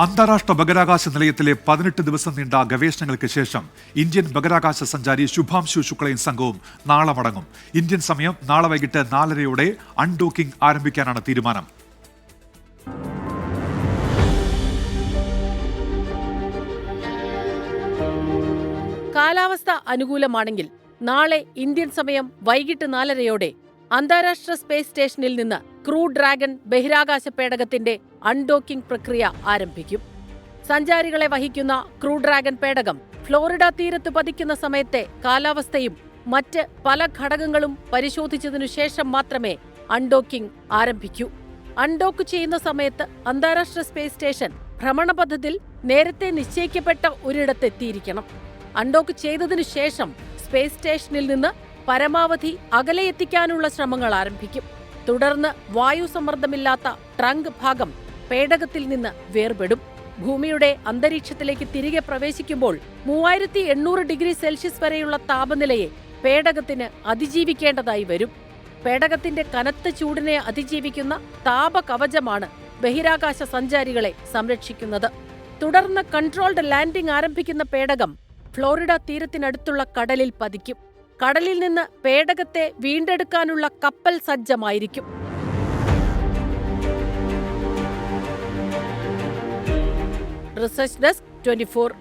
അന്താരാഷ്ട്ര ബഹിരാകാശ നിലയത്തിലെ 18 ദിവസം നീണ്ട ഗവേഷണങ്ങൾക്ക് ശേഷം ഇന്ത്യൻ ബഹിരാകാശ സഞ്ചാരി ശുഭാംശു ശുക്ലയും സംഘവും നാളെ മടങ്ങും. ഇന്ത്യൻ സമയം നാളെ വൈകിട്ട് 4:30 അൺഡോക്കിംഗ് ആരംഭിക്കാനാണ് തീരുമാനം. കാലാവസ്ഥ അനുകൂലമാണെങ്കിൽ നാളെ ഇന്ത്യൻ സമയം വൈകിട്ട് 4:30 അന്താരാഷ്ട്ര സ്പേസ് സ്റ്റേഷനിൽ നിന്ന് ക്രൂ ഡ്രാഗൺ ബഹിരാകാശ പേടകത്തിന്റെ അൺഡോക്കിംഗ് പ്രക്രിയ ആരംഭിക്കും. സഞ്ചാരികളെ വഹിക്കുന്ന ക്രൂ ഡ്രാഗൺ പേടകം ഫ്ലോറിഡ തീരത്ത് പതിക്കുന്ന സമയത്തെ കാലാവസ്ഥയും മറ്റ് പല ഘടകങ്ങളും പരിശോധിച്ചതിനു ശേഷം മാത്രമേ അൺഡോക്കിംഗ് ആരംഭിക്കൂ. അൺഡോക്ക് ചെയ്യുന്ന സമയത്ത് അന്താരാഷ്ട്ര സ്പേസ് സ്റ്റേഷൻ ഭ്രമണപഥത്തിൽ നേരത്തെ നിശ്ചയിക്കപ്പെട്ട ഒരിടത്തെത്തിയിരിക്കണം. അൺഡോക്ക് ചെയ്തതിനു ശേഷം സ്പേസ് സ്റ്റേഷനിൽ നിന്ന് പരമാവധി അകലെ എത്തിക്കാനുള്ള ശ്രമങ്ങൾ ആരംഭിക്കും. തുടർന്ന് വായുസമ്മർദ്ദമില്ലാത്ത ട്രങ്ക് ഭാഗം പേടകത്തിൽ നിന്ന് വേർപെടും. ഭൂമിയുടെ അന്തരീക്ഷത്തിലേക്ക് തിരികെ പ്രവേശിക്കുമ്പോൾ 3800°C വരെയുള്ള താപനിലയെ പേടകത്തിന് അതിജീവിക്കേണ്ടതായി വരും. പേടകത്തിന്റെ കനത്ത ചൂടിനെ അതിജീവിക്കുന്ന താപകവചമാണ് ബഹിരാകാശ സഞ്ചാരികളെ സംരക്ഷിക്കുന്നത്. തുടർന്ന് കൺട്രോൾഡ് ലാൻഡിംഗ് ആരംഭിക്കുന്ന പേടകം ഫ്ലോറിഡ തീരത്തിനടുത്തുള്ള കടലിൽ പതിക്കും. കടലിൽ നിന്ന് പേടകത്തെ വീണ്ടെടുക്കാനുള്ള കപ്പൽ സജ്ജമായിരിക്കും. Research desk 24.